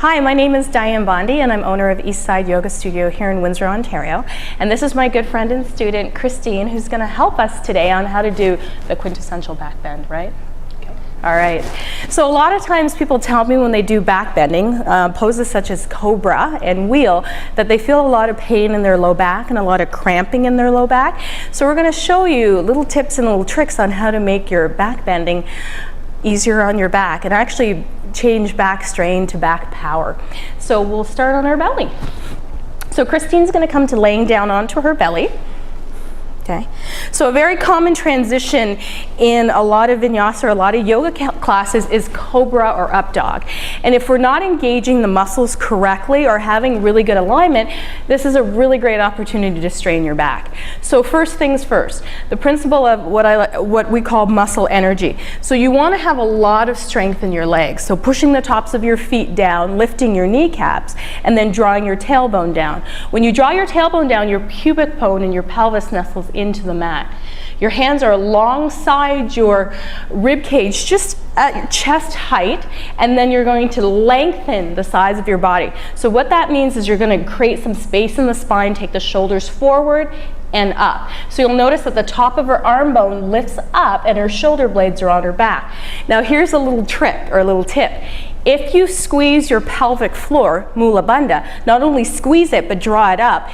Hi, my name is Diane Bondi and I'm owner of Eastside Yoga Studio here in Windsor, Ontario. And this is my good friend and student, Christine, who's going to help us today on how to do the quintessential back bend, right? Okay. All right. So a lot of times people tell me when they do back bending, poses such as cobra and wheel, that they feel a lot of pain in their low back and a lot of cramping in their low back. So we're going to show you little tips and little tricks on how to make your back bending easier on your back and actually change back strain to back power. So we'll start on our belly. So Christine's going to come to laying down onto her belly. Okay. So a very common transition in a lot of vinyasa or a lot of yoga classes is cobra or up dog. And if we're not engaging the muscles correctly or having really good alignment, this is a really great opportunity to strain your back. So first things first, the principle of what we call muscle energy. So you want to have a lot of strength in your legs. So pushing the tops of your feet down, lifting your kneecaps, and then drawing your tailbone down. When you draw your tailbone down, your pubic bone and your pelvis nestles into the mat. Your hands are alongside your rib cage, just at chest height, and then you're going to lengthen the sides of your body. So what that means is you're going to create some space in the spine, take the shoulders forward and up. So you'll notice that the top of her arm bone lifts up and her shoulder blades are on her back. Now here's a little trick or a little tip. If you squeeze your pelvic floor, mula bandha, not only squeeze it but draw it up,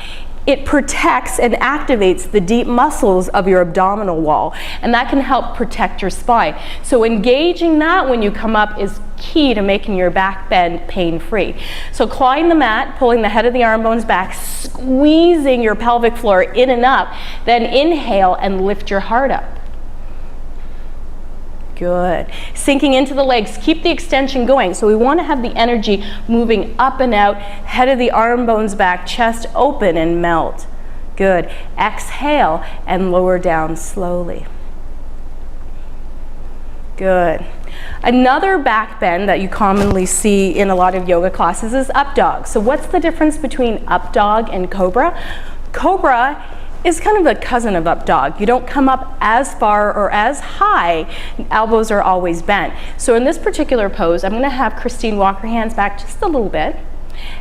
it protects and activates the deep muscles of your abdominal wall, and that can help protect your spine. So engaging that when you come up is key to making your back bend pain-free. So clawing the mat, pulling the head of the arm bones back, squeezing your pelvic floor in and up, then inhale and lift your heart up. Good. Sinking into the legs, keep the extension going. So we want to have the energy moving up and out, head of the arm bones back, chest open and melt. Good. Exhale and lower down slowly. Good. Another back bend that you commonly see in a lot of yoga classes is up dog. So what's the difference between up dog and cobra? Cobra is kind of a cousin of up dog. You don't come up as far or as high. Elbows are always bent. So in this particular pose, I'm going to have Christine walk her hands back just a little bit.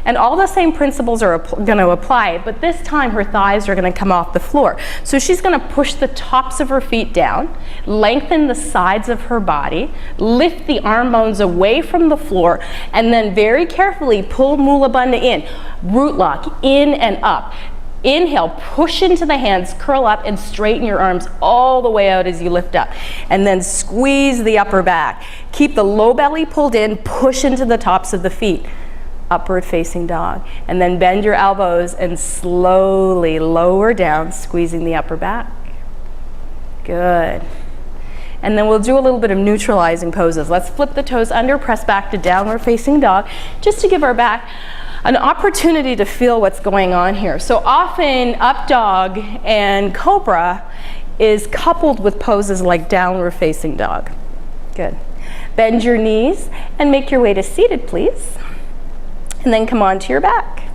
And all the same principles are going to apply, but this time her thighs are going to come off the floor. So she's going to push the tops of her feet down, lengthen the sides of her body, lift the arm bones away from the floor, and then very carefully pull mula bandha in, root lock, in and up. Inhale, push into the hands, curl up and straighten your arms all the way out as you lift up. And then squeeze the upper back. Keep the low belly pulled in, push into the tops of the feet. Upward facing dog. And then bend your elbows and slowly lower down, squeezing the upper back. Good. And then we'll do a little bit of neutralizing poses. Let's flip the toes under, press back to downward facing dog, just to give our back an opportunity to feel what's going on here. So often up dog and cobra is coupled with poses like downward facing dog. Good. Bend your knees and make your way to seated, please. And then come onto your back.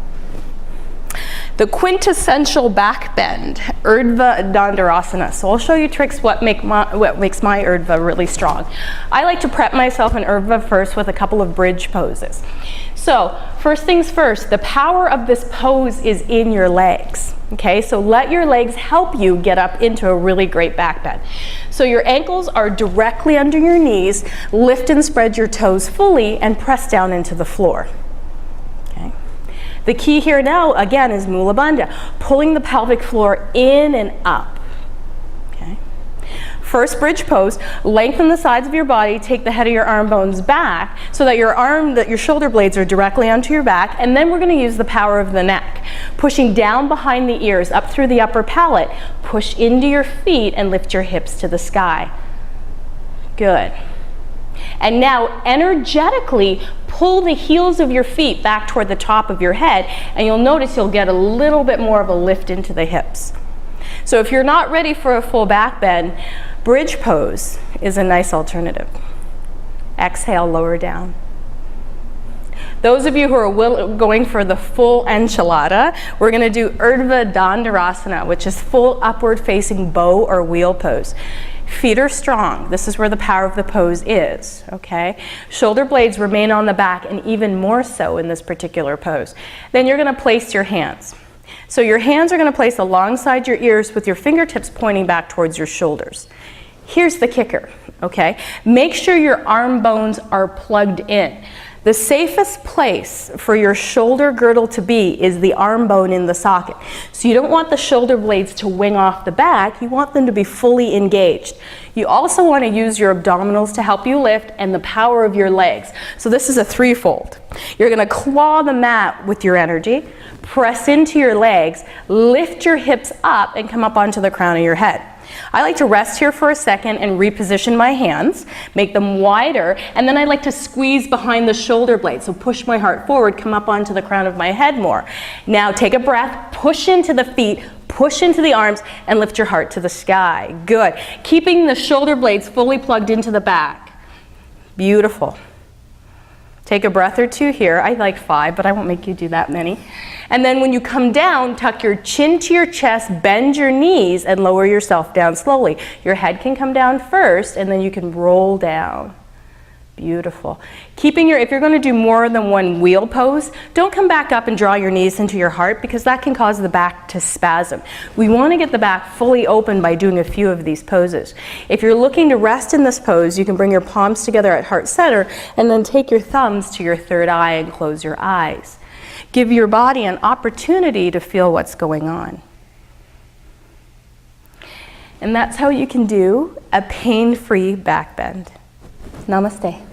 The quintessential back bend, Urdhva Dhanurasana. So I'll show you tricks what makes my Urdhva really strong. I like to prep myself in Urdhva first with a couple of bridge poses. So first things first, the power of this pose is in your legs. Okay, so let your legs help you get up into a really great back bend. So your ankles are directly under your knees, lift and spread your toes fully and press down into the floor. Okay. The key here now, again, is mula bandha, pulling the pelvic floor in and up. Okay. First bridge pose, lengthen the sides of your body, take the head of your arm bones back so that your shoulder blades are directly onto your back, and then we're going to use the power of the neck. Pushing down behind the ears, up through the upper palate, push into your feet and lift your hips to the sky. Good. And now energetically pull the heels of your feet back toward the top of your head, and you'll notice you'll get a little bit more of a lift into the hips. So if you're not ready for a full back bend, bridge pose is a nice alternative. Exhale, lower down. Those of you who are going for the full enchilada, we're going to do Urdhva Dhanurasana, which is full upward facing bow or wheel pose. Feet are strong. This is where the power of the pose is, okay? Shoulder blades remain on the back, and even more so in this particular pose. Then you're going to place your hands. So your hands are going to place alongside your ears with your fingertips pointing back towards your shoulders. Here's the kicker, okay? Make sure your arm bones are plugged in. The safest place for your shoulder girdle to be is the arm bone in the socket. So you don't want the shoulder blades to wing off the back, you want them to be fully engaged. You also want to use your abdominals to help you lift and the power of your legs. So this is a threefold. You're going to claw the mat with your energy, press into your legs, lift your hips up and come up onto the crown of your head. I like to rest here for a second and reposition my hands, make them wider, and then I like to squeeze behind the shoulder blade. So push my heart forward, come up onto the crown of my head more. Now take a breath, push into the feet, push into the arms, and lift your heart to the sky. Good. Keeping the shoulder blades fully plugged into the back. Beautiful. Take a breath or two here. I like 5, but I won't make you do that many. And then when you come down, tuck your chin to your chest, bend your knees, and lower yourself down slowly. Your head can come down first, and then you can roll down. Beautiful. Keeping if you're going to do more than one wheel pose, don't come back up and draw your knees into your heart because that can cause the back to spasm. We want to get the back fully open by doing a few of these poses. If you're looking to rest in this pose, you can bring your palms together at heart center and then take your thumbs to your third eye and close your eyes. Give your body an opportunity to feel what's going on. And that's how you can do a pain-free back bend. Namaste.